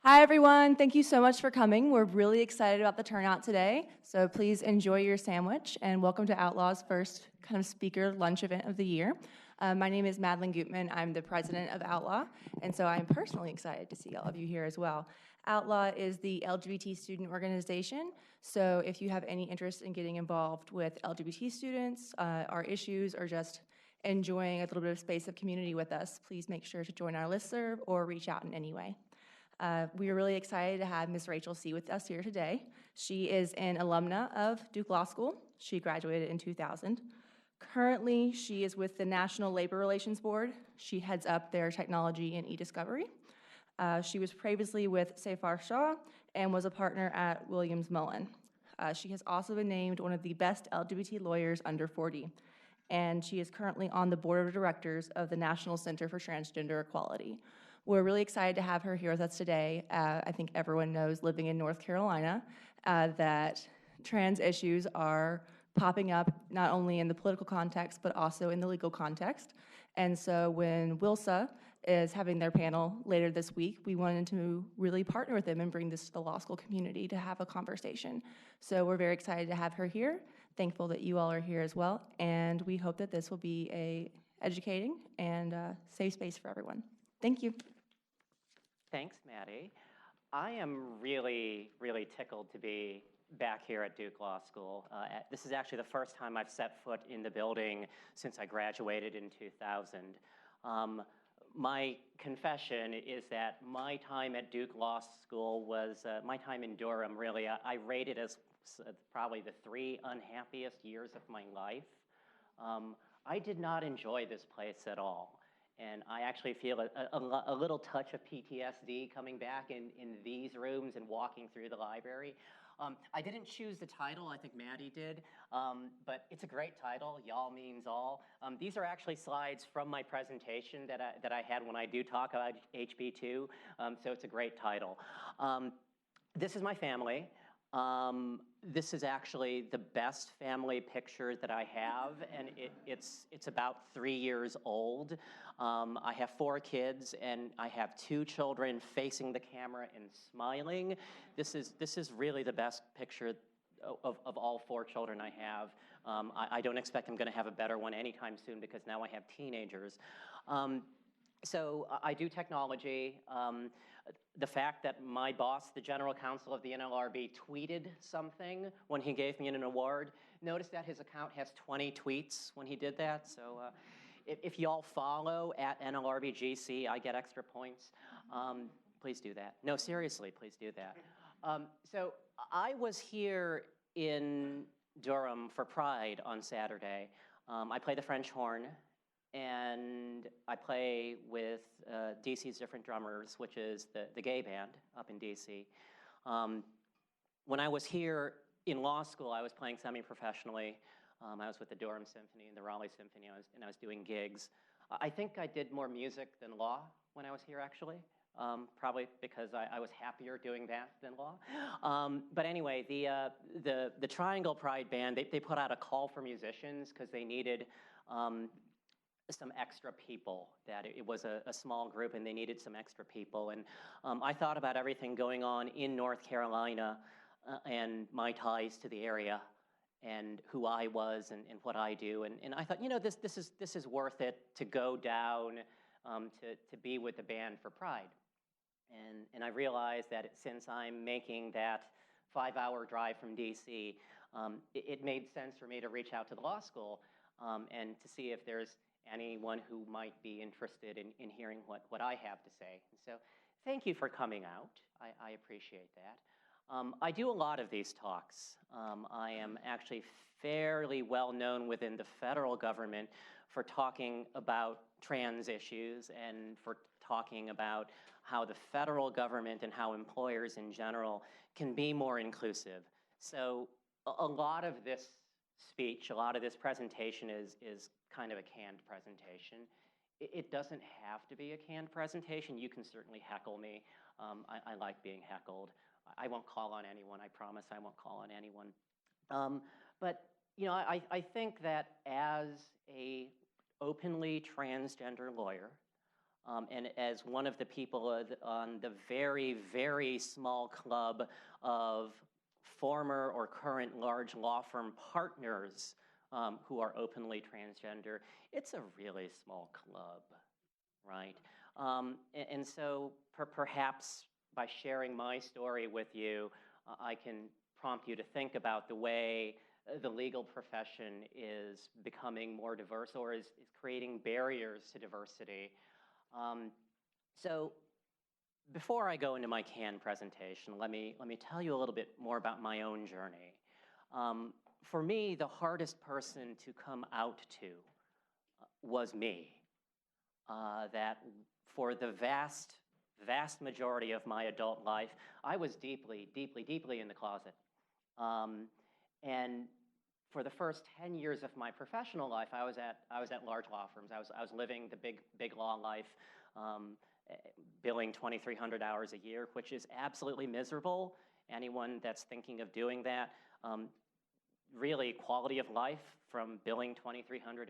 Hi, everyone. Thank you so much for coming. We're really excited about the turnout today, so please enjoy your sandwich, and welcome to Outlaw's first kind of speaker lunch event of the year. My name is Madeline Gutman. I'm the president of Outlaw, and so I'm personally excited to see all of you here as well. Outlaw is the LGBT student organization, so if you have any interest in getting involved with LGBT students, our issues, or just enjoying a little bit of space of community with us, please make sure to join our listserv or reach out in any way. We are really excited to have Ms. Rachel C. with us here today. She is an alumna of Duke Law School. She graduated in 2000. Currently, she is with the National Labor Relations Board. She heads up their technology and e-discovery. She was previously with Safar Shah and was a partner at Williams Mullen. She has also been named one of the best LGBT lawyers under 40, and she is currently on the board of directors of the National Center for Transgender Equality. We're really excited to have her here with us today. I think everyone knows, living in North Carolina, that trans issues are popping up not only in the political context, but also in the legal context. And so when WILSA is having their panel later this week, we wanted to really partner with them and bring this to the law school community to have a conversation. So we're very excited to have her here, thankful that you all are here as well, and we hope that this will be a educating and safe space for everyone. Thank you. Thanks, Maddie. I am really, really tickled to be back here at Duke Law School. This is actually the first time I've set foot in the building since I graduated in 2000. My confession is that my time at Duke Law School was, my time in Durham, really, I rate it as probably the 3 unhappiest years of my life. I did not enjoy this place at all. And I actually feel a little touch of PTSD coming back in these rooms and walking through the library. I didn't choose the title, I think Maddie did, but it's a great title, Y'all Means All. These are actually slides from my presentation that I had when I do talk about HB2, so it's a great title. This is my family. This is actually the best family picture that I have, and it's about 3 years old. I have 4 kids, and I have 2 children facing the camera and smiling. This is really the best picture of all 4 children I have. I don't expect I'm going to have a better one anytime soon because now I have teenagers. So I do technology. The fact that my boss, the general counsel of the NLRB, tweeted something when he gave me an award, notice that his account has 20 tweets when he did that. So if y'all follow at NLRBGC, I get extra points. Please do that. No, seriously, please do that. So I was here in Durham for Pride on Saturday. I play the French horn. And I play with DC's Different Drummers, which is the gay band up in DC. When I was here in law school, I was playing semi-professionally. I was with the Durham Symphony and the Raleigh Symphony, and I was doing gigs. I think I did more music than law when I was here, actually, probably because I was happier doing that than law. But anyway, the Triangle Pride Band, they put out a call for musicians because they needed some extra people, that it was a small group and they needed some extra people. And I thought about everything going on in North Carolina and my ties to the area and who I was and what I do. And I thought, you know, this is worth it to go down to be with the band for Pride. And I realized that since I'm making that 5-hour drive from DC, it made sense for me to reach out to the law school and to see if there's anyone who might be interested in hearing what I have to say. So thank you for coming out. I appreciate that. I do a lot of these talks. I am actually fairly well known within the federal government for talking about trans issues and for talking about how the federal government and how employers in general can be more inclusive. So a lot of this speech, a lot of this presentation is kind of a canned presentation. It doesn't have to be a canned presentation. You can certainly heckle me. I like being heckled. I won't call on anyone. I promise I won't call on anyone. But you know, I think that as a openly transgender lawyer, And as one of the people on the very, very small club of former or current large law firm partners who are openly transgender, it's a really small club, right? And so perhaps by sharing my story with you, I can prompt you to think about the way the legal profession is becoming more diverse or is creating barriers to diversity. So before I go into my canned presentation, let me tell you a little bit more about my own journey. For me, the hardest person to come out to was me. That for the vast majority of my adult life, I was deeply, deeply, deeply in the closet. And for the first 10 years of my professional life, I was at large law firms. I was living the big law life, billing 2,300 hours a year, which is absolutely miserable. Anyone that's thinking of doing that, really quality of life from billing 2,300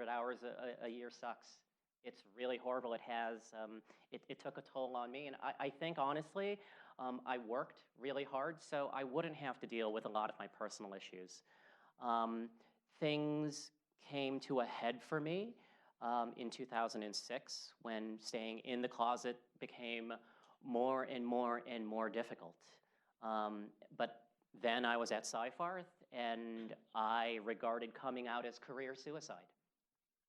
hours a year sucks. It's really horrible. It took a toll on me, and I think honestly, I worked really hard, so I wouldn't have to deal with a lot of my personal issues. Things came to a head for me in 2006 when staying in the closet became more and more difficult. But then I was at Sci-Farth, and I regarded coming out as career suicide.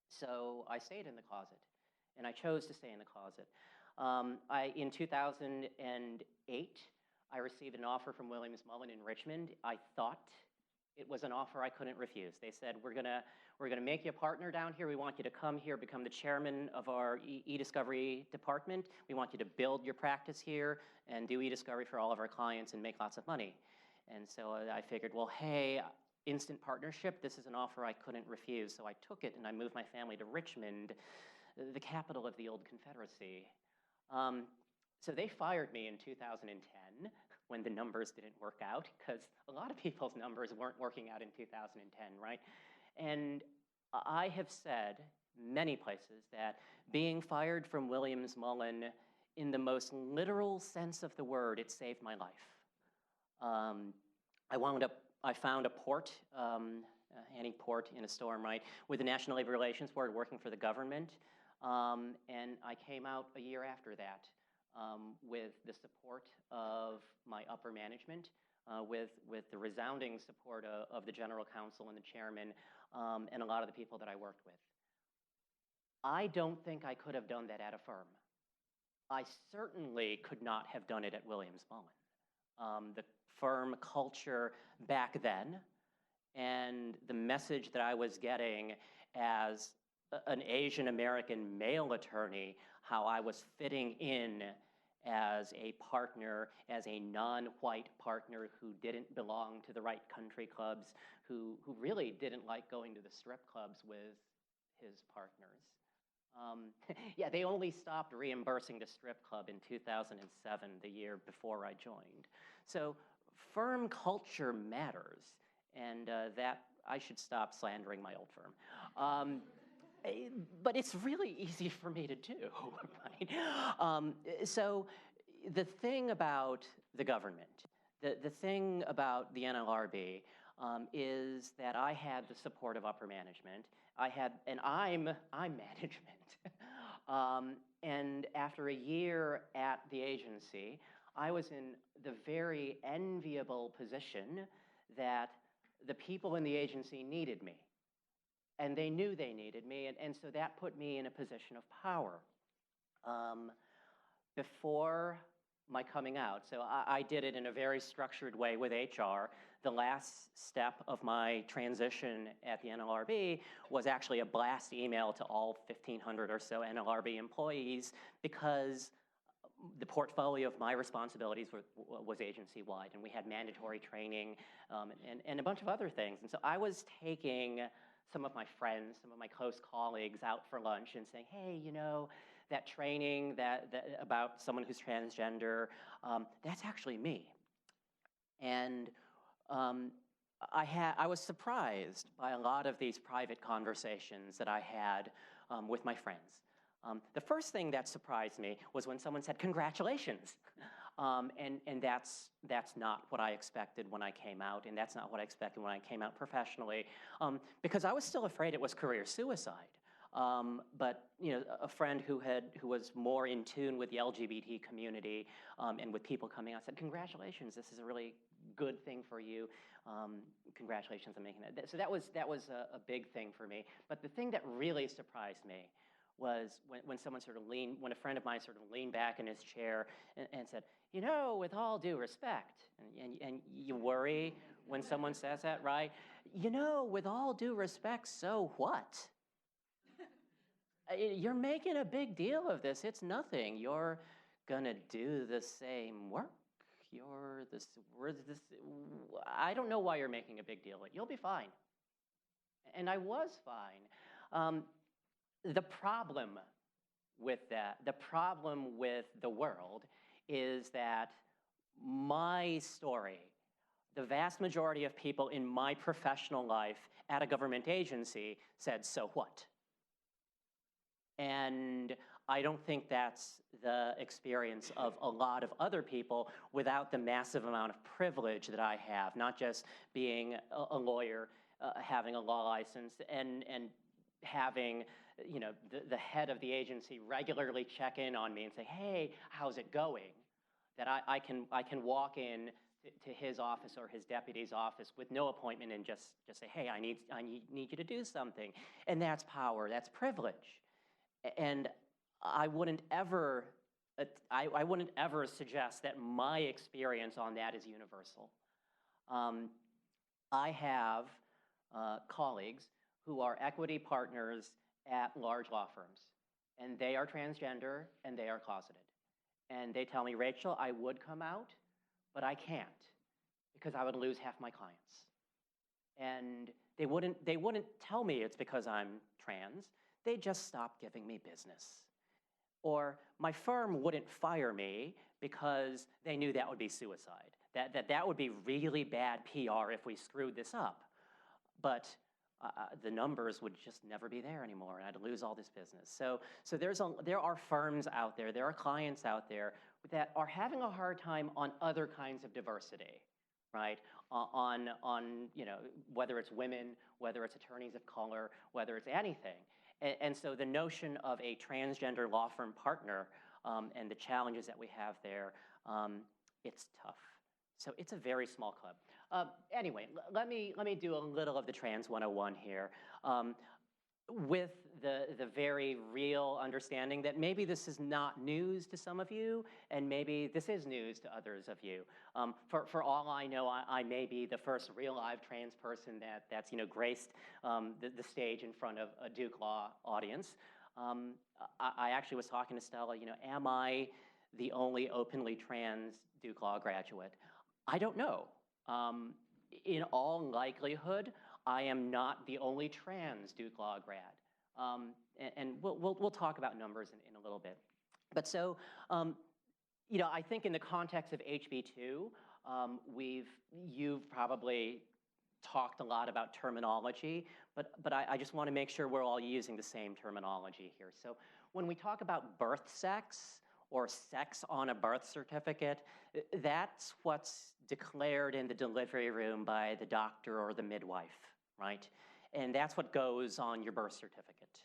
So I stayed in the closet, and I chose to stay in the closet. In 2008, I received an offer from Williams Mullen in Richmond. I thought it was an offer I couldn't refuse. They said, we're gonna make you a partner down here. We want you to come here, become the chairman of our e-discovery department. We want you to build your practice here and do e-discovery for all of our clients and make lots of money. And so I figured, well, hey, instant partnership, this is an offer I couldn't refuse. So I took it and I moved my family to Richmond, the capital of the old Confederacy. So they fired me in 2010 when the numbers didn't work out, because a lot of people's numbers weren't working out in 2010, right? And I have said many places that being fired from Williams Mullen, in the most literal sense of the word, it saved my life. I found a port, any port in a storm, right, with the National Labor Relations Board working for the government. And I came out a year after that with the support of my upper management, with the resounding support of the general counsel and the chairman, and a lot of the people that I worked with. I don't think I could have done that at a firm. I certainly could not have done it at Williams Mullen. The firm culture back then and the message that I was getting as an Asian American male attorney, how I was fitting in as a partner, as a non-white partner who didn't belong to the right country clubs, who really didn't like going to the strip clubs with his partners. Yeah, they only stopped reimbursing the strip club in 2007, the year before I joined. So firm culture matters, and that I should stop slandering my old firm. But it's really easy for me to do, right? So the thing about the government, the thing about the NLRB is that I had the support of upper management. And I'm management. And after a year at the agency, I was in the very enviable position that the people in the agency needed me. And they knew they needed me, and so that put me in a position of power. Before my coming out, so I did it in a very structured way with HR. The last step of my transition at the NLRB was actually a blast email to all 1,500 or so NLRB employees, because the portfolio of my responsibilities was agency-wide, and we had mandatory training and a bunch of other things. And so I was taking some of my friends, some of my close colleagues out for lunch and saying, hey, you know, that training that about someone who's transgender, that's actually me. And I was surprised by a lot of these private conversations that I had with my friends. The first thing that surprised me was when someone said, "Congratulations." And that's not what I expected when I came out, and that's not what I expected when I came out professionally, because I was still afraid it was career suicide. But a friend who was more in tune with the LGBT community and with people coming out said, "Congratulations, this is a really good thing for you. Congratulations on making it." So that was a big thing for me. But the thing that really surprised me was when when a friend of mine sort of leaned back in his chair and said, "With all due respect," and you worry when someone says that, right? With all due respect, so what? You're making a big deal of this. It's nothing. You're gonna do the same work. I don't know why you're making a big deal of it. You'll be fine. And I was fine. The problem with that, the problem with the world, is that my story, the vast majority of people in my professional life at a government agency said, "So what?" And I don't think that's the experience of a lot of other people without the massive amount of privilege that I have, not just being a lawyer, having a law license, and having the head of the agency regularly check in on me and say, "Hey, how's it going?" That I can walk in to his office or his deputy's office with no appointment and just say, "Hey, I need you to do something," and that's power, that's privilege. And I wouldn't ever suggest that my experience on that is universal. I have colleagues who are equity partners at large law firms, and they are transgender and they are closeted. And they tell me, "Rachel, I would come out, but I can't because I would lose half my clients." And they wouldn't tell me it's because I'm trans. They just stopped giving me business. Or my firm wouldn't fire me because they knew that would be suicide. That would be really bad PR if we screwed this up. But the numbers would just never be there anymore, and I'd lose all this business. So there are firms out there, there are clients out there that are having a hard time on other kinds of diversity, right? On whether it's women, whether it's attorneys of color, whether it's anything. And so the notion of a transgender law firm partner and the challenges that we have there, it's tough. So it's a very small club. Anyway, let me do a little of the Trans 101 here. With the very real understanding that maybe this is not news to some of you, and maybe this is news to others of you. For all I know, I may be the first real live trans person that's graced the stage in front of a Duke Law audience. I actually was talking to Stella, am I the only openly trans Duke Law graduate? I don't know. In all likelihood, I am not the only trans Duke Law grad. And we'll talk about numbers in a little bit. But so, I think in the context of HB2, you've probably talked a lot about terminology, but I just want to make sure we're all using the same terminology here. So when we talk about birth sex or sex on a birth certificate, that's what's declared in the delivery room by the doctor or the midwife, right? And that's what goes on your birth certificate.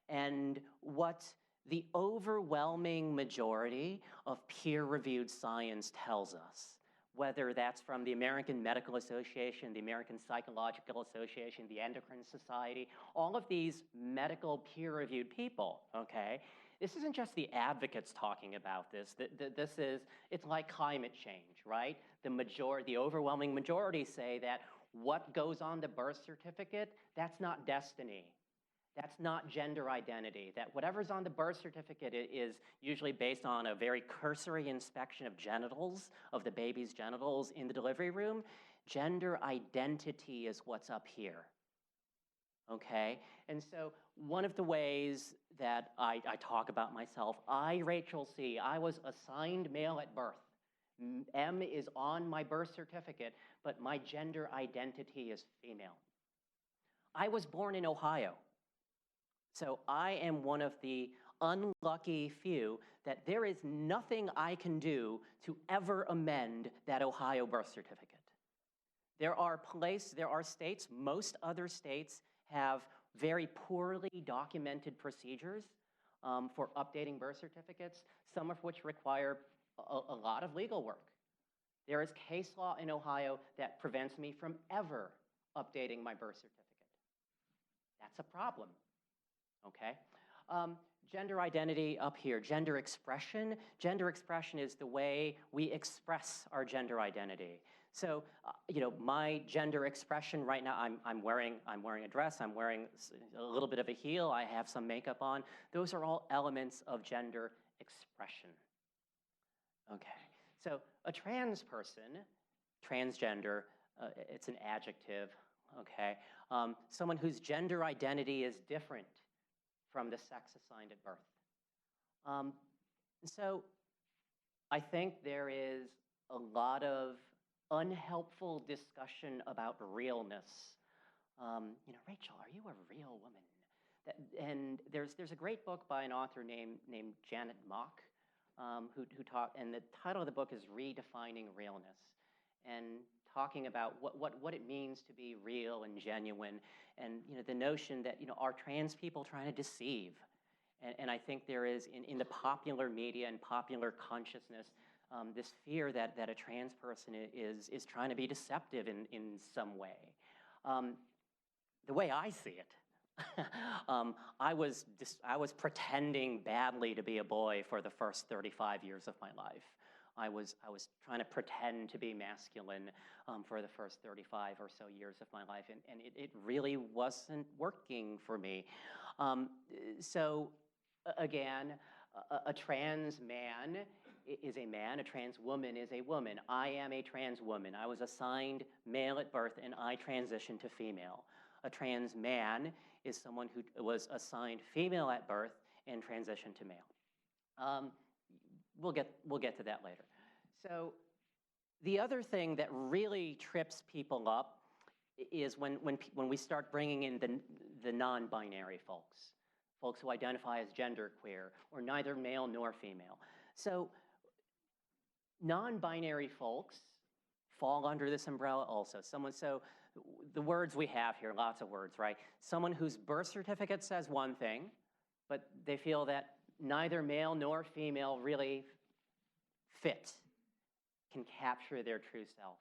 And what the overwhelming majority of peer-reviewed science tells us, whether that's from the American Medical Association, the American Psychological Association, the Endocrine Society, all of these medical peer-reviewed people, okay? This isn't just the advocates talking about this. It's like climate change, right? The overwhelming majority say that what goes on the birth certificate, that's not destiny. That's not gender identity. That whatever's on the birth certificate is usually based on a very cursory inspection of genitals, of the baby's genitals in the delivery room. Gender identity is what's up here, okay? And so one of the ways that I talk about myself, Rachel C., I was assigned male at birth. M is on my birth certificate, but my gender identity is female. I was born in Ohio. So I am one of the unlucky few that there is nothing I can do to ever amend that Ohio birth certificate. There are states, most other states have very poorly documented procedures for updating birth certificates, some of which require a lot of legal work. There is case law in Ohio that prevents me from ever updating my birth certificate. That's a problem, okay? Gender identity up here, gender expression. Gender expression is the way we express our gender identity. So, my gender expression right now, I'm wearing a dress, I'm wearing a little bit of a heel, I have some makeup on. Those are all elements of gender expression. Okay, so a trans person, transgender, it's an adjective, okay? Someone whose gender identity is different from the sex assigned at birth. So I think there is a lot of unhelpful discussion about realness. Rachel, are you a real woman? And there's a great book by an author named Janet Mock, who taught, and the title of the book is Redefining Realness, and talking about what it means to be real and genuine, and the notion that are trans people trying to deceive, and I think there is in the popular media and popular consciousness this fear that a trans person is trying to be deceptive in some way. The way I see it, I was pretending badly to be a boy for the first 35 years of my life. I was trying to pretend to be masculine for the first 35 or so years of my life, and it really wasn't working for me. So again, a trans man is a man, a trans woman is a woman. I am a trans woman. I was assigned male at birth, and I transitioned to female. A trans man is someone who was assigned female at birth and transitioned to male. We'll get to that later. So the other thing that really trips people up is when we start bringing in the non-binary folks who identify as genderqueer or neither male nor female. So non-binary folks fall under this umbrella also. So the words we have here, lots of words, right? Someone whose birth certificate says one thing, but they feel that neither male nor female really fit, can capture their true self.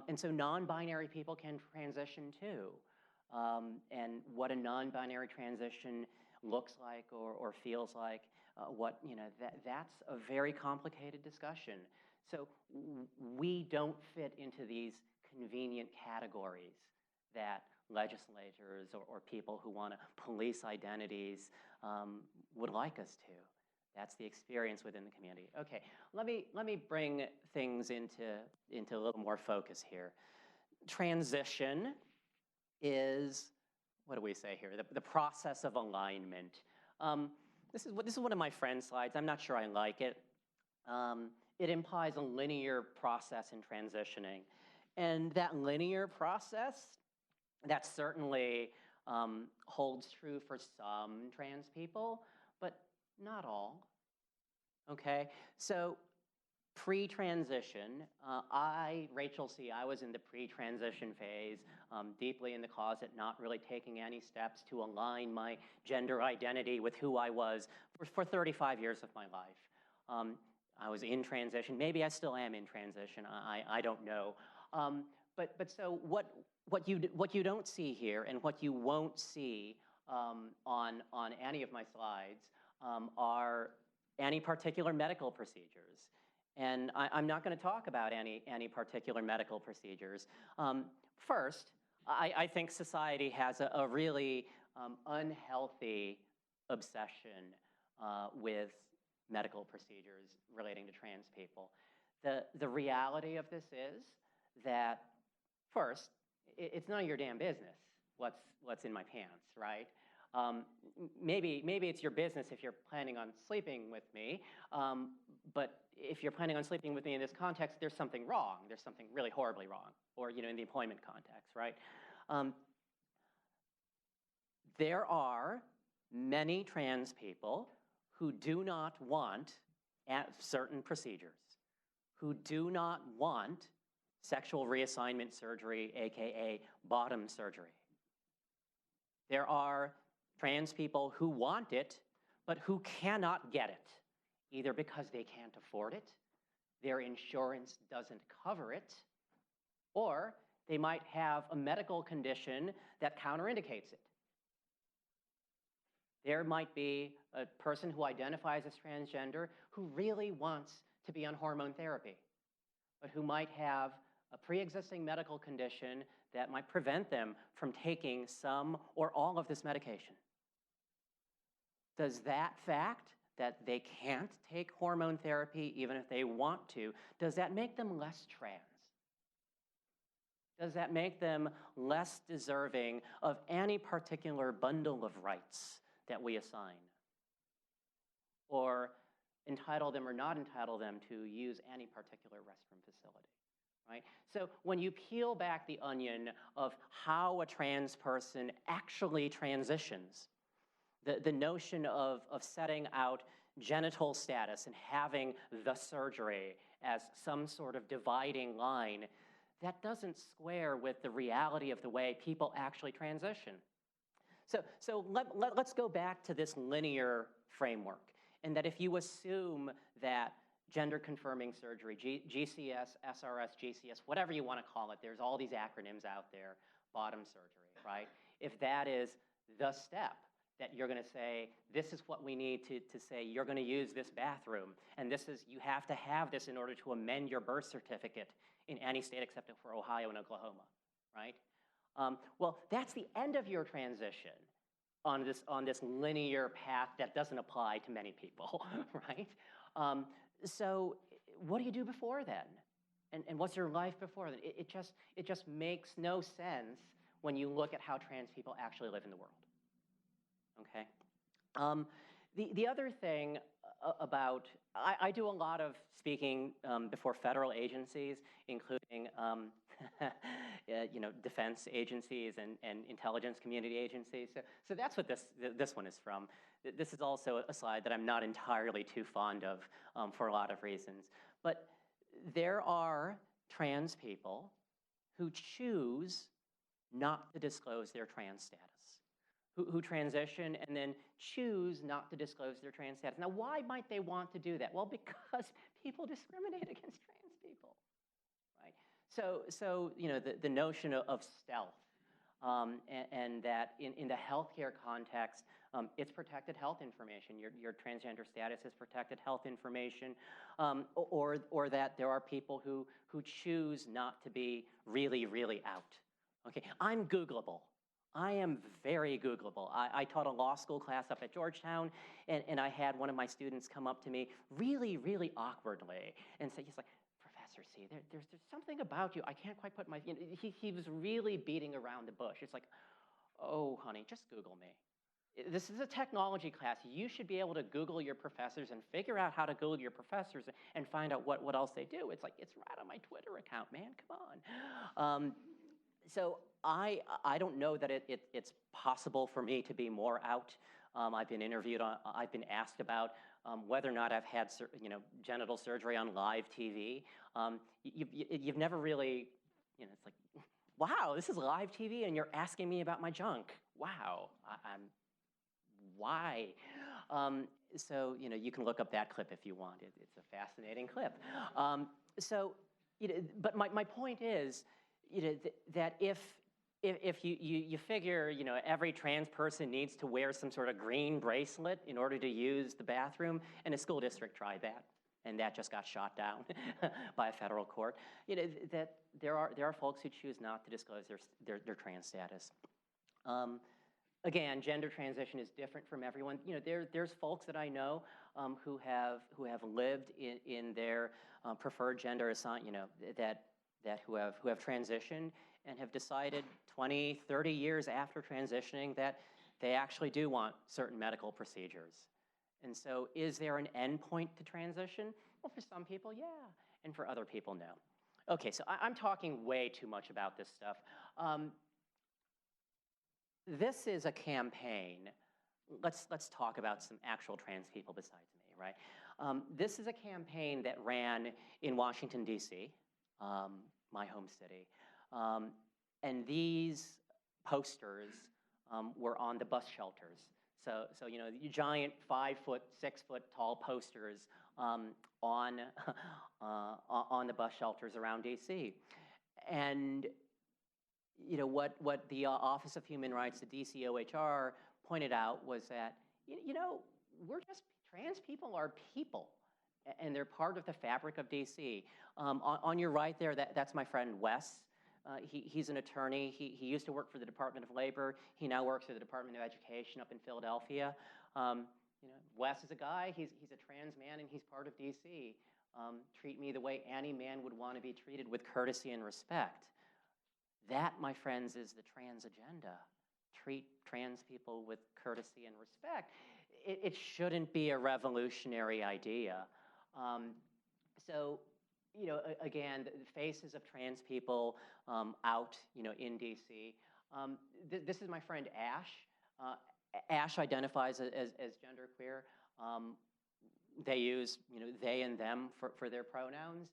And so non-binary people can transition too. And what a non-binary transition looks like or feels like, that's a very complicated discussion. So we don't fit into these convenient categories that legislators or people who want to police identities would like us to. That's the experience within the community. Okay, let me bring things into a little more focus here. Transition is, what do we say here? The process of alignment. This is one of my friend's slides. I'm not sure I like it. It implies a linear process in transitioning. And that linear process, that certainly holds true for some trans people, but not all, okay? So pre-transition, Rachel C., I was in the pre-transition phase, deeply in the closet, not really taking any steps to align my gender identity with who I was for 35 years of my life. I was in transition. Maybe I still am in transition. I don't know. But so what you don't see here and what you won't see on any of my slides are any particular medical procedures. And I'm not going to talk about any particular medical procedures. First, I think society has a really unhealthy obsession with medical procedures relating to trans people. The reality of this is that, first, it's none of your damn business what's in my pants, right? Maybe it's your business if you're planning on sleeping with me, but if you're planning on sleeping with me in this context, there's something wrong. There's something really horribly wrong, or in the employment context, right? There are many trans people who do not want certain procedures, who do not want sexual reassignment surgery, AKA bottom surgery. There are trans people who want it, but who cannot get it, either because they can't afford it, their insurance doesn't cover it, or they might have a medical condition that counterindicates it. There might be a person who identifies as transgender who really wants to be on hormone therapy, but who might have a pre-existing medical condition that might prevent them from taking some or all of this medication. Does that fact that they can't take hormone therapy even if they want to, does that make them less trans? Does that make them less deserving of any particular bundle of rights that we assign? Or entitle them or not entitle them to use any particular restroom facility, right? So when you peel back the onion of how a trans person actually transitions, the notion of setting out genital status and having the surgery as some sort of dividing line, that doesn't square with the reality of the way people actually transition. So let's go back to this linear framework, and that if you assume that gender-confirming surgery, GCS, SRS, GCS, whatever you want to call it, there's all these acronyms out there, bottom surgery, right? If that is the step that you're going to say, this is what we need to say, you're going to use this bathroom, and this is, you have to have this in order to amend your birth certificate in any state except for Ohio and Oklahoma, right? Well, that's the end of your transition on this linear path that doesn't apply to many people, right? So what do you do before then? And what's your life before then? It just makes no sense when you look at how trans people actually live in the world, okay? The other thing about, I do a lot of speaking before federal agencies, including defense agencies and intelligence community agencies. So that's what this one is from. This is also a slide that I'm not entirely too fond of for a lot of reasons. But there are trans people who choose not to disclose their trans status, who transition and then choose not to disclose their trans status. Now, why might they want to do that? Well, because people discriminate against trans people, right? So the notion of stealth, and that in the healthcare context, it's protected health information. Your transgender status is protected health information, or that there are people who choose not to be really, really out. Okay, I'm Googleable. I am very Googleable. I taught a law school class up at Georgetown, and I had one of my students come up to me really, really awkwardly and say, he's like, Professor C, there's something about you. I can't quite put my, he was really beating around the bush. It's like, oh, honey, just Google me. This is a technology class. You should be able to Google your professors and figure out how to Google your professors and find out what else they do. It's like, it's right on my Twitter account, man, come on. So I don't know that it's possible for me to be more out. I've been interviewed on, I've been asked about whether or not I've had genital surgery on live TV. You've never really, it's like, wow, this is live TV and you're asking me about my junk. Wow, why? So you can look up that clip if you want. It's a fascinating clip. But my point is, that if you figure, every trans person needs to wear some sort of green bracelet in order to use the bathroom, and a school district tried that, and that just got shot down by a federal court, that there are folks who choose not to disclose their trans status. Again, gender transition is different from everyone. There's folks that I know who have lived in their preferred gender assigned, who have transitioned and have decided 20, 30 years after transitioning that they actually do want certain medical procedures. And so is there an endpoint to transition? Well, for some people, yeah, and for other people, no. Okay, so I'm talking way too much about this stuff. This is a campaign let's talk about some actual trans people besides me, right? This is a campaign that ran in Washington, D.C., my home city. And these posters were on the bus shelters. So you know, you giant 5-foot, 6-foot tall posters on on the bus shelters around D.C. And you know what the Office of Human Rights, the DC OHR, pointed out was that you know, trans people are people, and they're part of the fabric of DC. On your right there, that's my friend Wes. He's an attorney. He used to work for the Department of Labor. He now works for the Department of Education up in Philadelphia. You know, Wes is a guy. He's a trans man, and he's part of DC. Treat me the way any man would want to be treated, with courtesy and respect. That, my friends, is the trans agenda. Treat trans people with courtesy and respect. It shouldn't be a revolutionary idea. So, you know, again, the faces of trans people out, you know, in DC. This is my friend Ash. Ash identifies as genderqueer. They use, you know, they and them for their pronouns.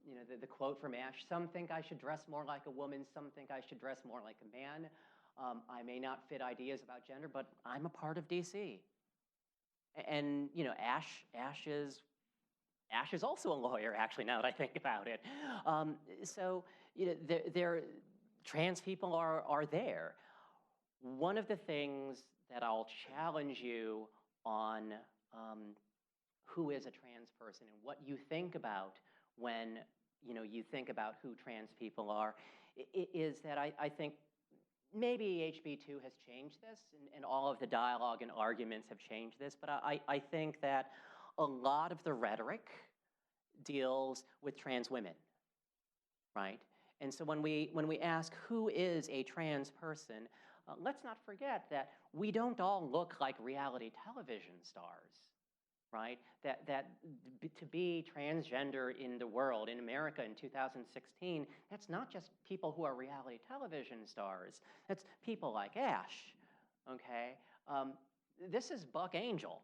You know, the quote from Ash: "Some think I should dress more like a woman, some think I should dress more like a man. I may not fit ideas about gender, but I'm a part of DC." And you know, Ash is also a lawyer, actually, now that I think about it. So you know, trans people are there. One of the things that I'll challenge you on, who is a trans person and what you think about when you know, you think about who trans people are, is that I think maybe HB2 has changed this, and all of the dialogue and arguments have changed this, but I think that a lot of the rhetoric deals with trans women, right? And so when we ask who is a trans person, let's not forget that we don't all look like reality television stars, right? That to be transgender in the world, in America in 2016, that's not just people who are reality television stars. That's people like Ash, okay? This is Buck Angel.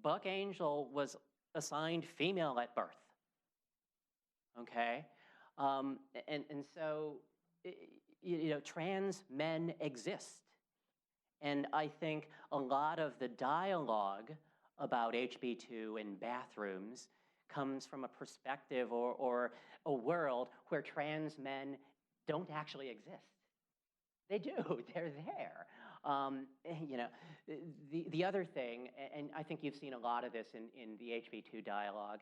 Buck Angel was assigned female at birth, okay? And so, you know, trans men exist. And I think a lot of the dialogue about HB2 in bathrooms comes from a perspective or a world where trans men don't actually exist. They do, they're there. You know, the other thing, and I think you've seen a lot of this in the HB2 dialogue,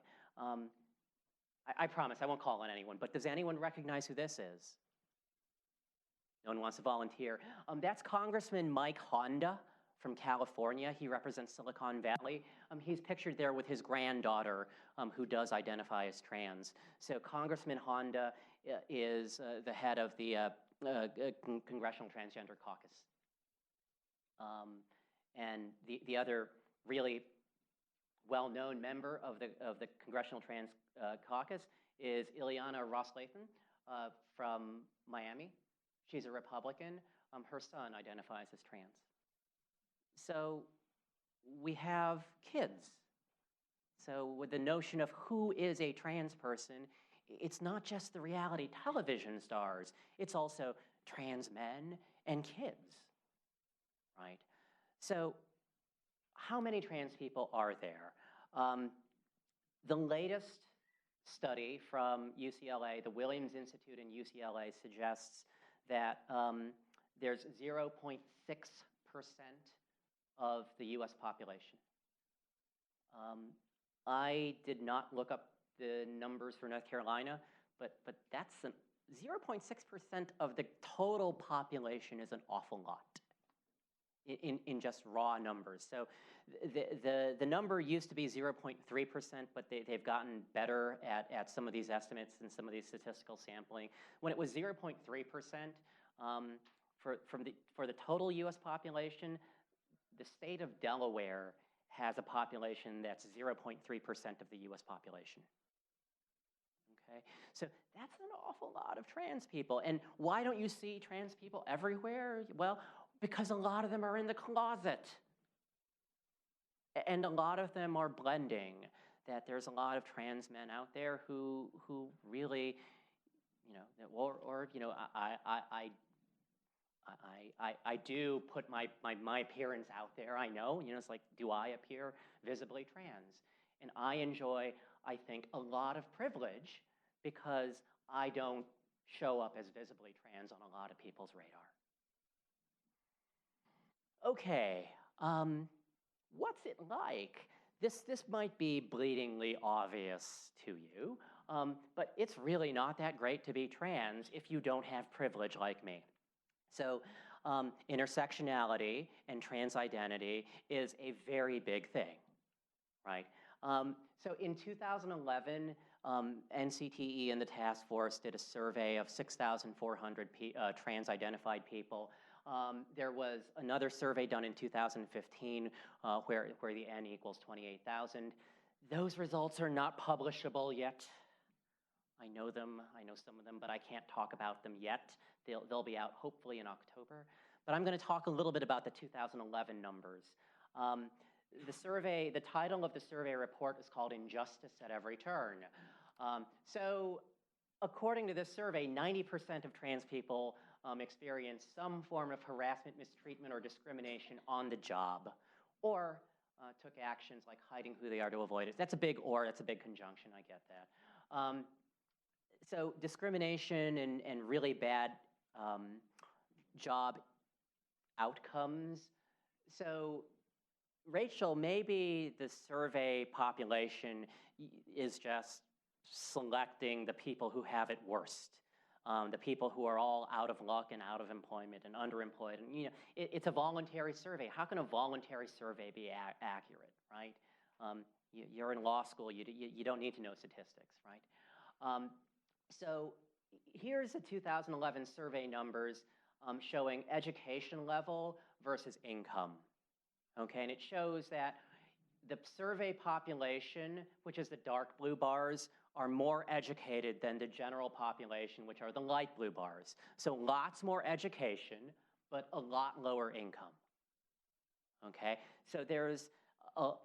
I promise I won't call on anyone, but does anyone recognize who this is? No one wants to volunteer. That's Congressman Mike Honda from California. He represents Silicon Valley. He's pictured there with his granddaughter, who does identify as trans. So Congressman Honda is the head of the Congressional Transgender Caucus. And the other really well-known member of the Congressional Trans Caucus is Ileana Ros-Lehtinen from Miami. She's a Republican. Her son identifies as trans. So we have kids. So with the notion of who is a trans person, it's not just the reality television stars, it's also trans men and kids, right? So how many trans people are there? The latest study from UCLA, the Williams Institute in UCLA, suggests that there's 0.6% of the US population. I did not look up the numbers for North Carolina, but that's 0.6% of the total population is an awful lot in just raw numbers. So the number used to be 0.3%, but they've gotten better at some of these estimates and some of these statistical sampling. When it was 0.3%, for the total US population, the state of Delaware has a population that's 0.3% of the US population. Okay, so that's an awful lot of trans people. And why don't you see trans people everywhere? Well, because a lot of them are in the closet. And a lot of them are blending, that there's a lot of trans men out there who really, I do put my appearance out there. I know, it's like, do I appear visibly trans? And I enjoy, I think, a lot of privilege because I don't show up as visibly trans on a lot of people's radar. Okay, what's it like? This might be bleedingly obvious to you, but it's really not that great to be trans if you don't have privilege like me. So intersectionality and trans identity is a very big thing, right? So in 2011, NCTE and the task force did a survey of 6,400 trans-identified people. There was another survey done in 2015 where the N equals 28,000. Those results are not publishable yet. I know them, I know some of them, but I can't talk about them yet. They'll be out hopefully in October. But I'm going to talk a little bit about the 2011 numbers. The title of the survey report is called Injustice at Every Turn. So according to this survey, 90% of trans people experience some form of harassment, mistreatment, or discrimination on the job, or took actions like hiding who they are to avoid it. That's a big or, that's a big conjunction, I get that. So discrimination and really bad job outcomes. So Rachel, maybe the survey population is just selecting the people who have it worst, the people who are all out of luck and out of employment and underemployed. And it's a voluntary survey. How can a voluntary survey be accurate, right? You're in law school. You don't need to know statistics, right? So here's the 2011 survey numbers showing education level versus income. Okay, and it shows that the survey population, which is the dark blue bars, are more educated than the general population, which are the light blue bars. So lots more education, but a lot lower income. Okay, so there's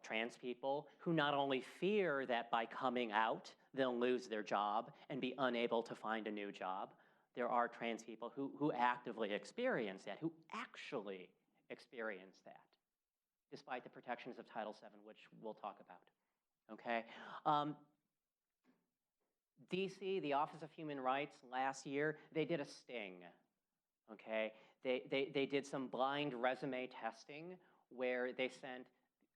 trans people who not only fear that by coming out, they'll lose their job and be unable to find a new job. There are trans people who actively experience that, who actually experience that, despite the protections of Title VII, which we'll talk about, okay? DC, the Office of Human Rights, last year, they did a sting, okay? They did some blind resume testing where they sent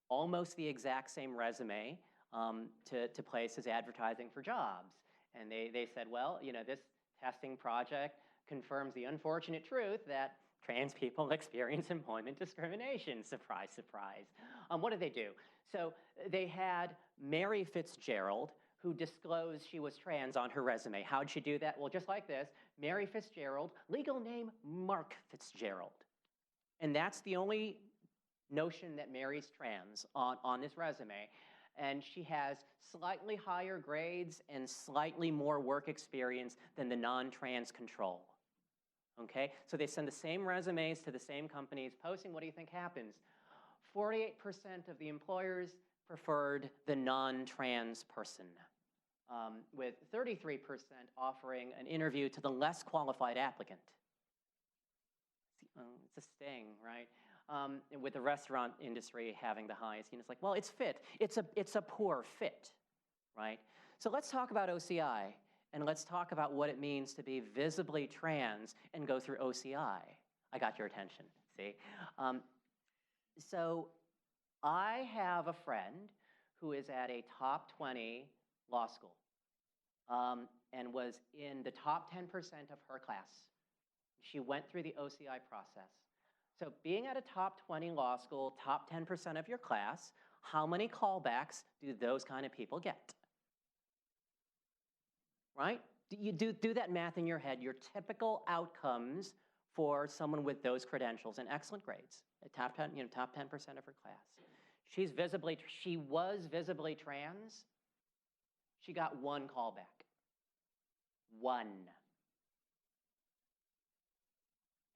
almost the exact same resume to places advertising for jobs. And they said, well, this testing project confirms the unfortunate truth that trans people experience employment discrimination. Surprise, surprise. What did they do? So they had Mary Fitzgerald, who disclosed she was trans on her resume. How'd she do that? Well, just like this, Mary Fitzgerald, legal name Mark Fitzgerald. And that's the only notion that Mary's trans on this resume. And she has slightly higher grades and slightly more work experience than the non-trans control. Okay, so they send the same resumes to the same companies posting. What do you think happens? 48% of the employers preferred the non-trans person, with 33% offering an interview to the less qualified applicant. It's a sting, right? With the restaurant industry having the highest, it's like, well, it's fit. It's a poor fit, right? So let's talk about OCI. And let's talk about what it means to be visibly trans and go through OCI. I got your attention, see? So I have a friend who is at a top 20 law school and was in the top 10% of her class. She went through the OCI process. So being at a top 20 law school, top 10% of your class, how many callbacks do those kind of people get? Right? You do that math in your head, your typical outcomes for someone with those credentials and excellent grades, top 10, top 10% of her class. She was visibly trans. She got one callback. One.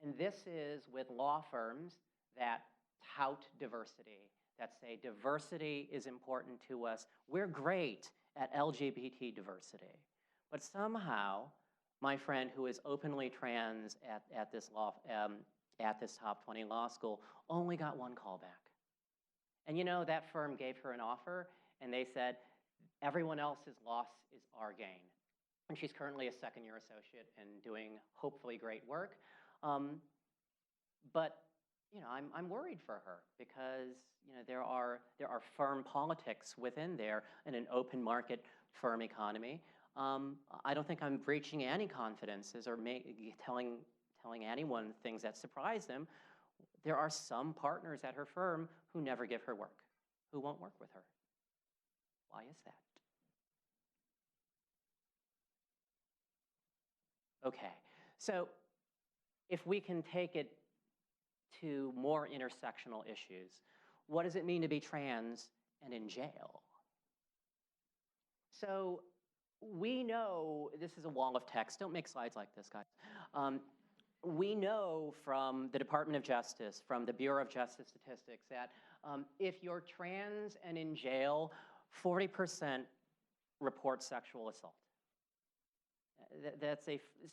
And this is with law firms that tout diversity, that say diversity is important to us. We're great at LGBT diversity. But somehow, my friend who is openly trans at this top 20 law school only got one callback. And you know, that firm gave her an offer, and they said, everyone else's loss is our gain. And she's currently a second-year associate and doing hopefully great work. But you know, I'm worried for her because you know there are firm politics within there in an open market firm economy. I don't think I'm breaching any confidences or telling anyone things that surprise them. There are some partners at her firm who never give her work, who won't work with her. Why is that? Okay, so if we can take it to more intersectional issues, what does it mean to be trans and in jail? So we know, this is a wall of text, don't make slides like this, guys. We know from the Department of Justice, from the Bureau of Justice Statistics, that if you're trans and in jail, 40% report sexual assault.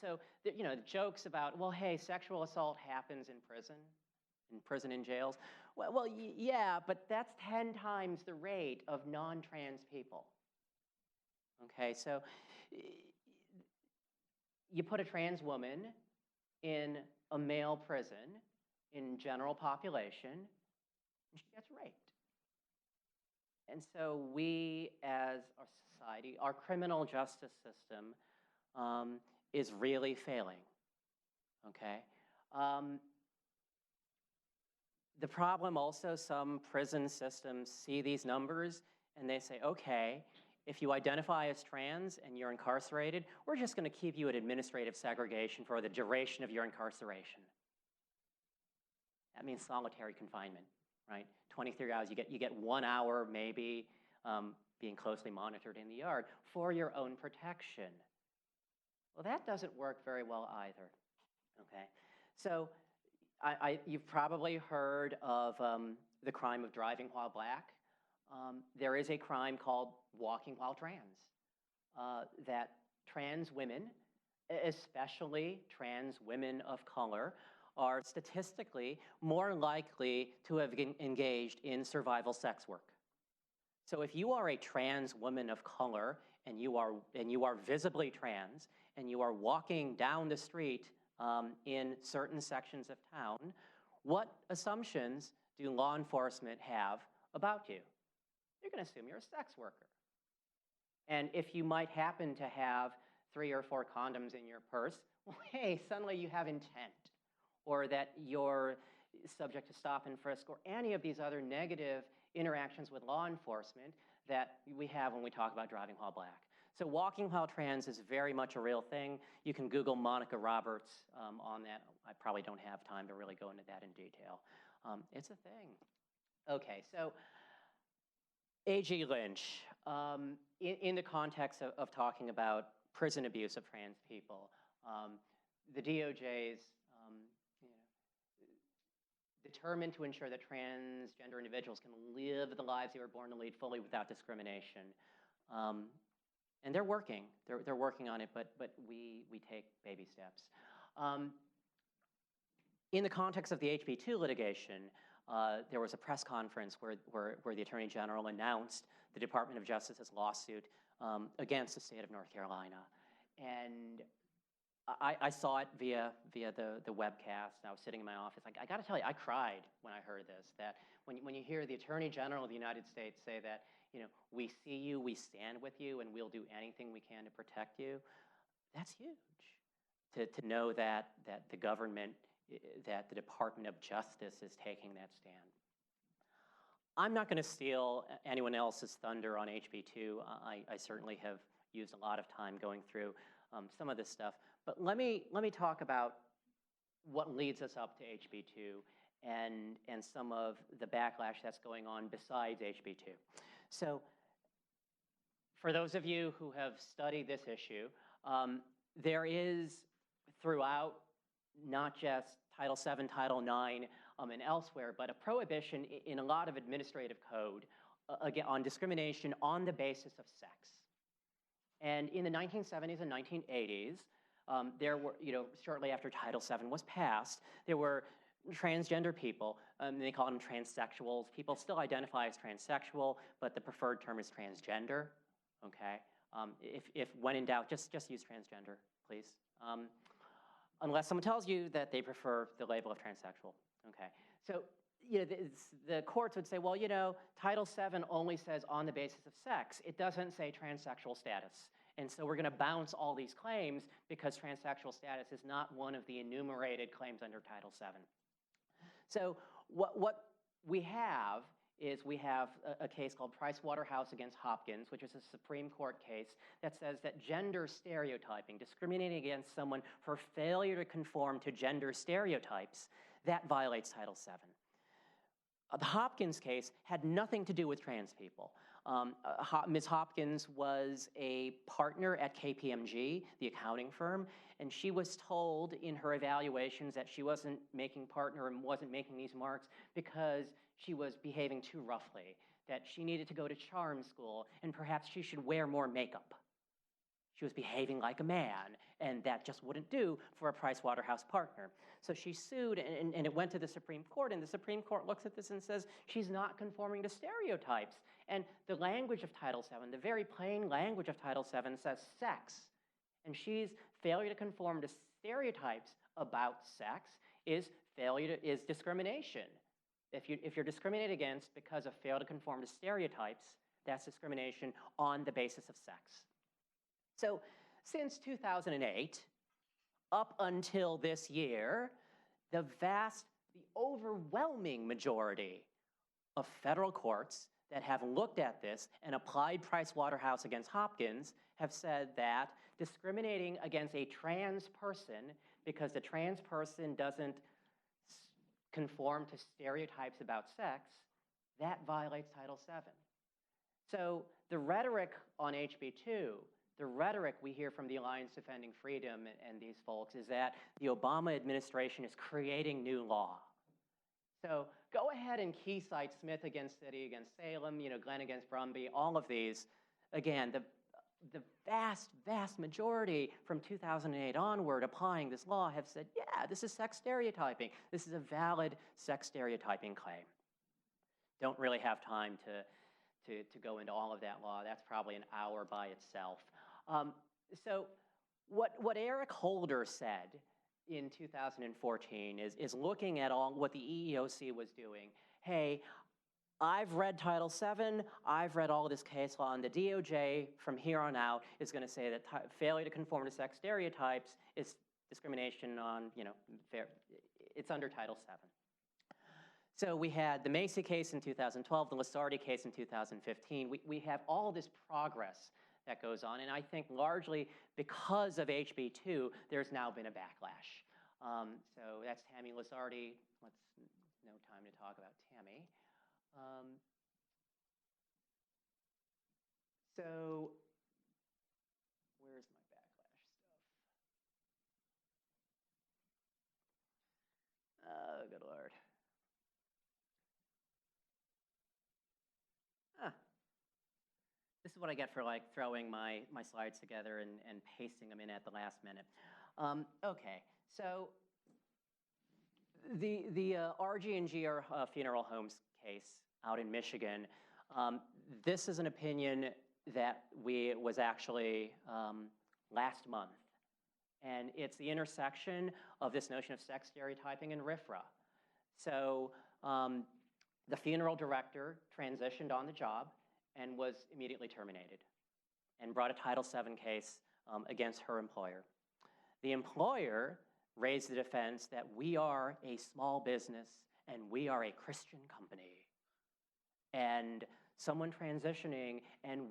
So you know, jokes about, well, hey, sexual assault happens in prison and jails. Well, yeah, but that's 10 times the rate of non-trans people. Okay, so you put a trans woman in a male prison in general population, and she gets raped. And so we, as a society, our criminal justice system is really failing, okay? The problem also, some prison systems see these numbers and they say, okay, if you identify as trans and you're incarcerated, we're just gonna keep you at administrative segregation for the duration of your incarceration. That means solitary confinement, right? 23 hours, you get 1 hour maybe being closely monitored in the yard for your own protection. Well, that doesn't work very well either, okay? So you've probably heard of the crime of driving while black. There is a crime called walking while trans, that trans women, especially trans women of color, are statistically more likely to have engaged in survival sex work. So if you are a trans woman of color and you are visibly trans and you are walking down the street in certain sections of town, what assumptions do law enforcement have about you? They're going to assume you're a sex worker. And if you might happen to have 3 or 4 condoms in your purse, well, hey, suddenly you have intent, or that you're subject to stop and frisk, or any of these other negative interactions with law enforcement that we have when we talk about driving while black. So walking while trans is very much a real thing. You can Google Monica Roberts on that. I probably don't have time to really go into that in detail. It's a thing. Okay, so A.G. Lynch, in the context of talking about prison abuse of trans people, the DOJ's determined to ensure that transgender individuals can live the lives they were born to lead fully without discrimination. And they're working. They're working on it, but we take baby steps. In the context of the HB2 litigation, there was a press conference where the Attorney General announced the Department of Justice's lawsuit against the state of North Carolina. And I saw it via the webcast, and I was sitting in my office. I gotta tell you, I cried when I heard this, that when you hear the Attorney General of the United States say that, you know, we see you, we stand with you, and we'll do anything we can to protect you, that's huge. To know that the government, that the Department of Justice is taking that stand. I'm not gonna steal anyone else's thunder on HB2. I certainly have used a lot of time going through some of this stuff. But let me talk about what leads us up to HB2 and some of the backlash that's going on besides HB2. So for those of you who have studied this issue, there is throughout not just Title VII, Title IX, and elsewhere, but a prohibition in a lot of administrative code again, on discrimination on the basis of sex. And in the 1970s and 1980s, there were, shortly after Title VII was passed, there were transgender people, they call them transsexuals. People still identify as transsexual, but the preferred term is transgender, okay? If when in doubt, just use transgender, please. Unless someone tells you that they prefer the label of transsexual, okay? So, the courts would say, well, Title VII only says on the basis of sex. It doesn't say transsexual status. And so we're going to bounce all these claims because transsexual status is not one of the enumerated claims under Title VII. So what we have is we have a case called Pricewaterhouse against Hopkins, which is a Supreme Court case that says that gender stereotyping, discriminating against someone for failure to conform to gender stereotypes, that violates Title VII. The Hopkins case had nothing to do with trans people. Ms. Hopkins was a partner at KPMG, the accounting firm, and she was told in her evaluations that she wasn't making partner and wasn't making these marks because she was behaving too roughly, that she needed to go to charm school, and perhaps she should wear more makeup. She was behaving like a man, and that just wouldn't do for a Pricewaterhouse partner. So she sued, and it went to the Supreme Court, and the Supreme Court looks at this and says, she's not conforming to stereotypes. And the language of Title VII, the very plain language of Title VII says sex. And she's failure to conform to stereotypes about sex is discrimination. If you're discriminated against because of fail to conform to stereotypes, that's discrimination on the basis of sex. So since 2008, up until this year, the overwhelming majority of federal courts that have looked at this and applied Pricewaterhouse against Hopkins have said that discriminating against a trans person because the trans person doesn't conform to stereotypes about sex, that violates Title VII. So the rhetoric on HB2, the rhetoric we hear from the Alliance Defending Freedom and these folks is that the Obama administration is creating new law. So go ahead and key cite Smith against City against Salem, Glenn against Brumby, all of these. Again, the vast, vast majority from 2008 onward applying this law have said, yeah, this is sex stereotyping. This is a valid sex stereotyping claim. Don't really have time to go into all of that law. That's probably an hour by itself. So what Eric Holder said in 2014 is looking at all what the EEOC was doing. Hey, I've read Title VII, I've read all of this case law, and the DOJ from here on out is going to say that failure to conform to sex stereotypes is discrimination on, it's under Title VII. So we had the Macy case in 2012, the Lasardi case in 2015. We have all this progress that goes on, and I think largely because of HB2, there's now been a backlash. So that's Tammy Lasardi. No time to talk about Tammy. So where's my backlash stuff? Oh, good Lord. This is what I get for throwing my slides together and pasting them in at the last minute. Okay, so the RG&G funeral homes case out in Michigan, this is an opinion that was actually last month. And it's the intersection of this notion of sex stereotyping and RFRA. So the funeral director transitioned on the job and was immediately terminated and brought a Title VII case against her employer. The employer raised the defense that we are a small business and we are a Christian company. And someone transitioning and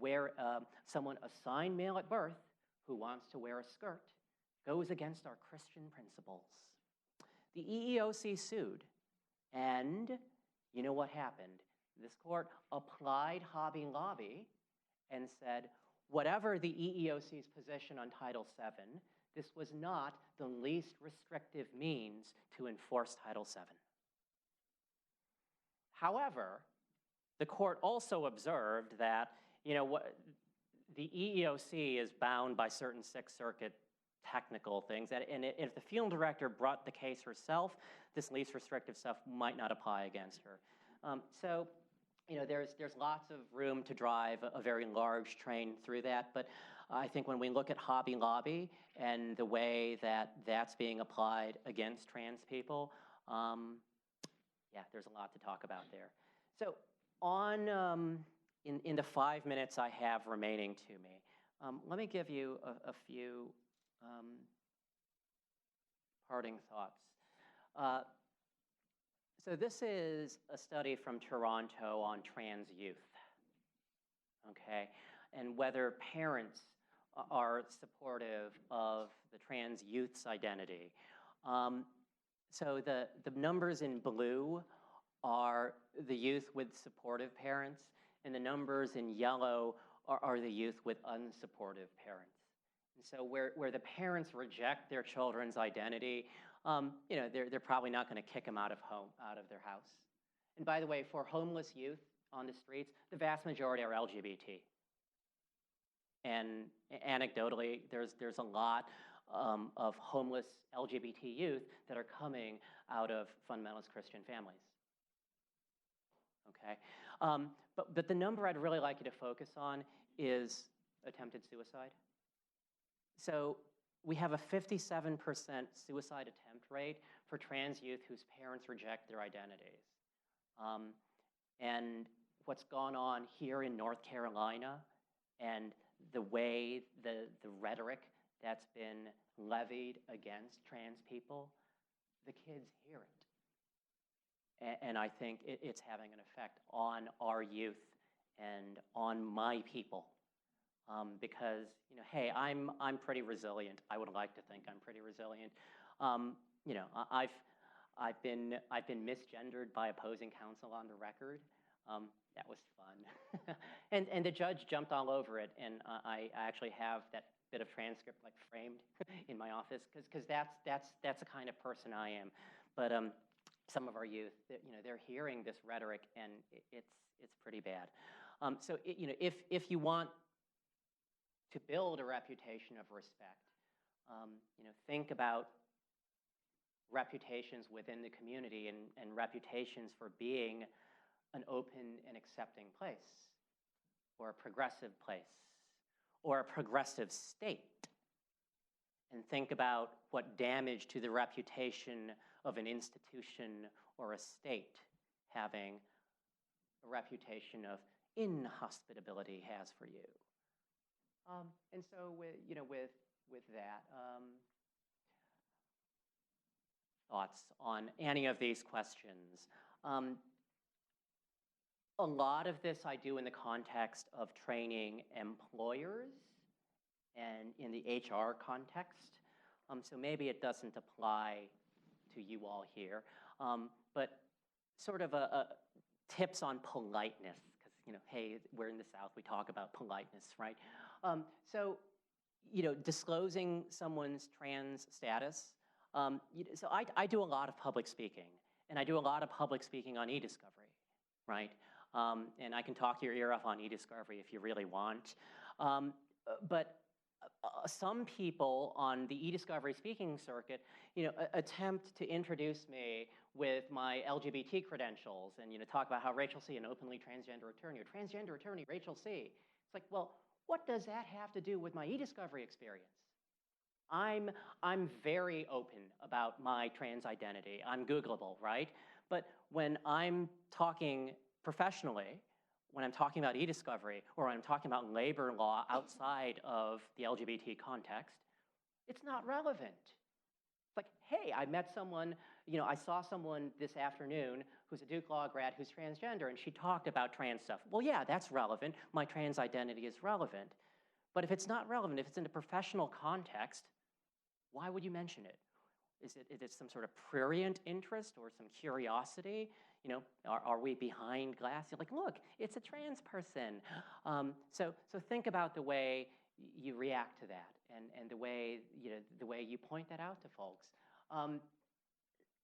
someone assigned male at birth who wants to wear a skirt goes against our Christian principles. The EEOC sued, and you know what happened? This court applied Hobby Lobby and said, whatever the EEOC's position on Title VII, this was not the least restrictive means to enforce Title VII. However, the court also observed that, the EEOC is bound by certain Sixth Circuit technical things, and if the field director brought the case herself, this least restrictive stuff might not apply against her. So, there's lots of room to drive a very large train through that, but I think when we look at Hobby Lobby and the way that that's being applied against trans people, yeah, there's a lot to talk about there. So in the 5 minutes I have remaining to me, let me give you a few parting thoughts. So this is a study from Toronto on trans youth, okay, and whether parents are supportive of the trans youth's identity. So the numbers in blue are the youth with supportive parents, and the numbers in yellow are the youth with unsupportive parents. And so where the parents reject their children's identity, they're probably not going to kick them out of their house. And by the way, for homeless youth on the streets, the vast majority are LGBT. And anecdotally, there's a lot of homeless LGBT youth that are coming out of fundamentalist Christian families. Okay, but the number I'd really like you to focus on is attempted suicide. So we have a 57% suicide attempt rate for trans youth whose parents reject their identities. And what's gone on here in North Carolina and the way the rhetoric that's been levied against trans people, the kids hear it. And I think it's having an effect on our youth and on my people. Because, hey, I'm pretty resilient. I would like to think I'm pretty resilient. I've been misgendered by opposing counsel on the record. That was fun. and the judge jumped all over it, and I actually have that bit of transcript framed in my office because that's the kind of person I am. But some of our youth, they're hearing this rhetoric, and it's pretty bad. So if you want to build a reputation of respect, think about reputations within the community and reputations for being an open and accepting place, or a progressive place, or a progressive state. And think about what damage to the reputation of an institution or a state having a reputation of inhospitability has for you. And so with that, thoughts on any of these questions. A lot of this I do in the context of training employers and in the HR context. So maybe it doesn't apply to you all here, but sort of a tips on politeness, because hey, we're in the South, we talk about politeness, right? So disclosing someone's trans status. So I do a lot of public speaking, and I do a lot of public speaking on e-discovery, right? And I can talk your ear off on e-discovery if you really want. But some people on the e-discovery speaking circuit, attempt to introduce me with my LGBT credentials and, talk about how Rachel C., an openly transgender attorney, or transgender attorney Rachel C. It's like, well, what does that have to do with my e-discovery experience? I'm very open about my trans identity. I'm Googleable, right? But when I'm talking professionally, when I'm talking about e-discovery, or when I'm talking about labor law outside of the LGBT context, it's not relevant. It's like, hey, I met someone, I saw someone this afternoon who's a Duke Law grad who's transgender, and she talked about trans stuff. Well, yeah, that's relevant. My trans identity is relevant. But if it's not relevant, if it's in a professional context, why would you mention it? Is it some sort of prurient interest or some curiosity? You know, are we behind glass? You're like, look, it's a trans person. So think about the way you react to that, and the way you point that out to folks.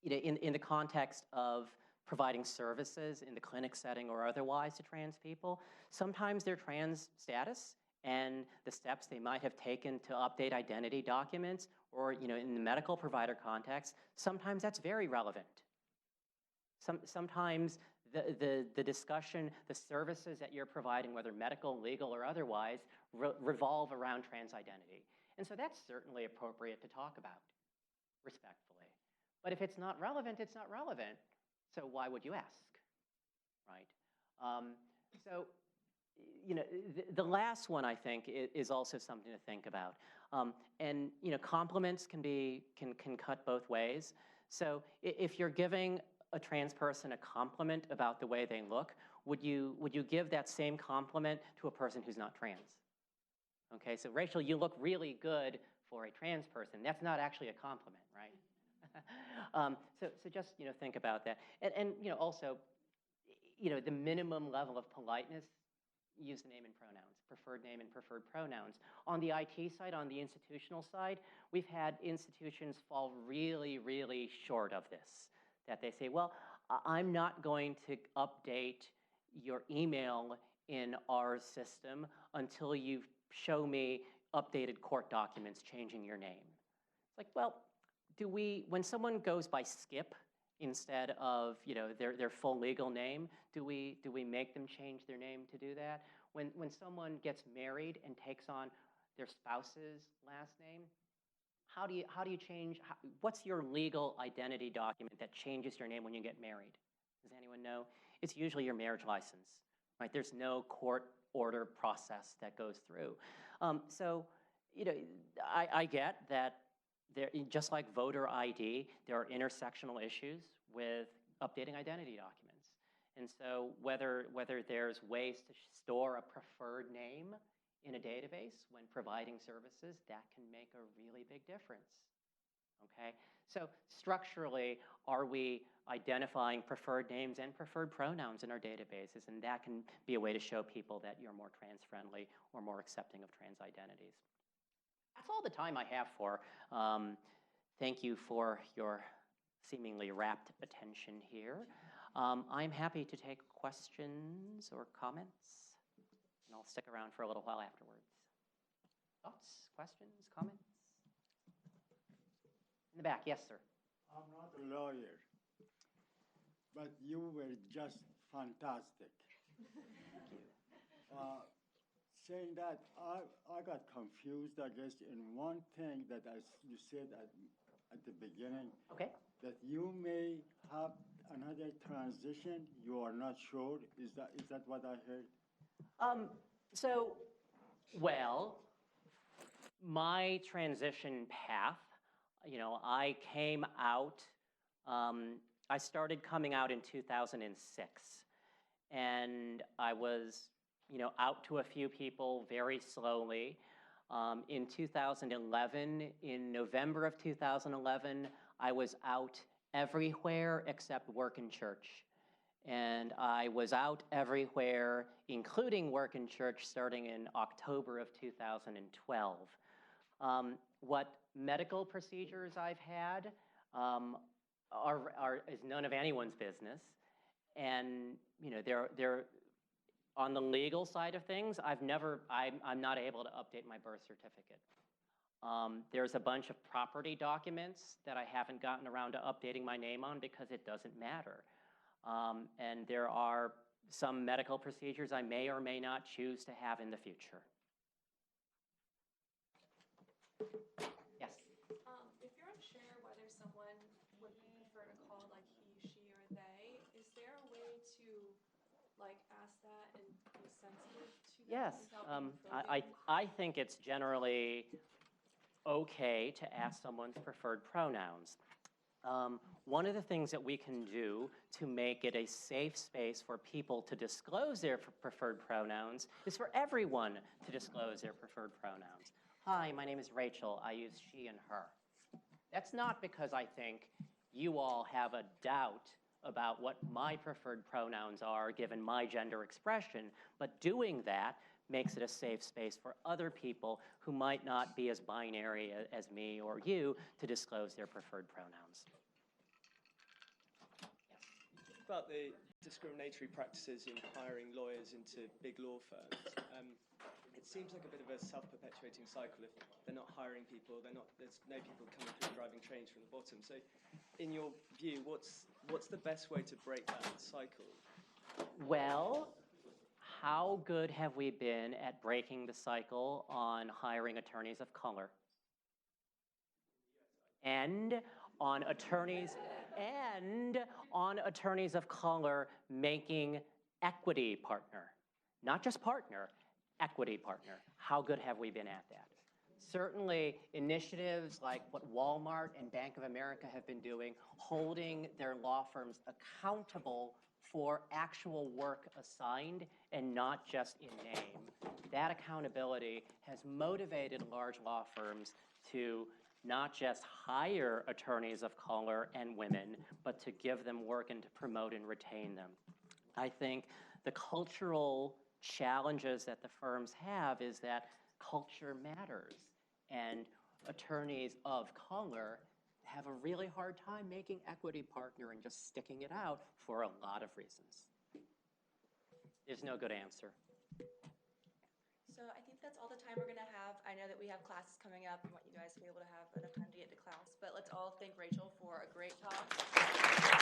You know, in the context of providing services in the clinic setting or otherwise to trans people, sometimes their trans status and the steps they might have taken to update identity documents, or, you know, in the medical provider context, sometimes that's very relevant. Sometimes the discussion, the services that you're providing, whether medical, legal, or otherwise, revolve around trans identity. And so that's certainly appropriate to talk about, respectfully. But if it's not relevant, it's not relevant. So why would you ask, right? So, you know, the last one, I think, is also something to think about. And, you know, compliments can cut both ways. So if you're giving a trans person a compliment about the way they look, would you give that same compliment to a person who's not trans? Okay, so Rachel, you look really good for a trans person. That's not actually a compliment, right? So just, you know, think about that. And you know, also, you know, the minimum level of politeness, use the name and pronouns, preferred name and preferred pronouns. On the IT side, on the institutional side, we've had institutions fall really, really short of this. That they say, well, I'm not going to update your email in our system until you show me updated court documents changing your name. It's like, well, when someone goes by Skip instead of, you know, their full legal name, do we make them change their name to do that? When someone gets married and takes on their spouse's last name, how do you change? What's your legal identity document that changes your name when you get married? Does anyone know? It's usually your marriage license, right? There's no court order process that goes through. So, you know, I get that. There, just like voter ID, there are intersectional issues with updating identity documents. And so whether there's ways to store a preferred name in a database when providing services, that can make a really big difference, okay? So structurally, are we identifying preferred names and preferred pronouns in our databases? And that can be a way to show people that you're more trans-friendly or more accepting of trans identities. That's all the time I have for. Thank you for your seemingly rapt attention here. I'm happy to take questions or comments, and I'll stick around for a little while afterwards. Thoughts, questions, comments? In the back, yes, sir. I'm not a lawyer, but you were just fantastic. Thank you. Saying that, I got confused, I guess, in one thing that you said at the beginning. Okay. That you may have another transition. You are not sure. Is that what I heard? So, well, my transition path, you know, I came out, I started coming out in 2006. And I was, you know, out to a few people very slowly. In 2011, in November of 2011, I was out everywhere except work in church. And I was out everywhere, including work in church, starting in October of 2012. What medical procedures I've had is none of anyone's business. And, you know, they're on the legal side of things, I'm not able to update my birth certificate. There's a bunch of property documents that I haven't gotten around to updating my name on because it doesn't matter. And there are some medical procedures I may or may not choose to have in the future. Yes? If you're unsure whether someone would prefer to call like he, she, or they, is there a way to like ask that and be sensitive to that? Yes, I think it's generally okay to ask someone's preferred pronouns. One of the things that we can do to make it a safe space for people to disclose their preferred pronouns is for everyone to disclose their preferred pronouns. Hi, my name is Rachel. I use she and her. That's not because I think you all have a doubt about what my preferred pronouns are given my gender expression, but doing that makes it a safe space for other people who might not be as binary as me or you to disclose their preferred pronouns. About the discriminatory practices in hiring lawyers into big law firms. It seems like a bit of a self-perpetuating cycle. If they're not hiring people, there's no people coming through driving trains from the bottom. So in your view, what's the best way to break that cycle? Well, how good have we been at breaking the cycle on hiring attorneys of color? And on attorneys of color making equity partner, not just partner, equity partner. How good have we been at that? Certainly initiatives like what Walmart and Bank of America have been doing, holding their law firms accountable for actual work assigned and not just in name. That accountability has motivated large law firms to not just hire attorneys of color and women, but to give them work and to promote and retain them. I think the cultural challenges that the firms have is that culture matters, and attorneys of color have a really hard time making equity partner and just sticking it out for a lot of reasons. There's no good answer. So I think that's all the time we're going to have. I know that we have classes coming up and want you guys to be able to have enough time to get to class, but let's all thank Rachel for a great talk.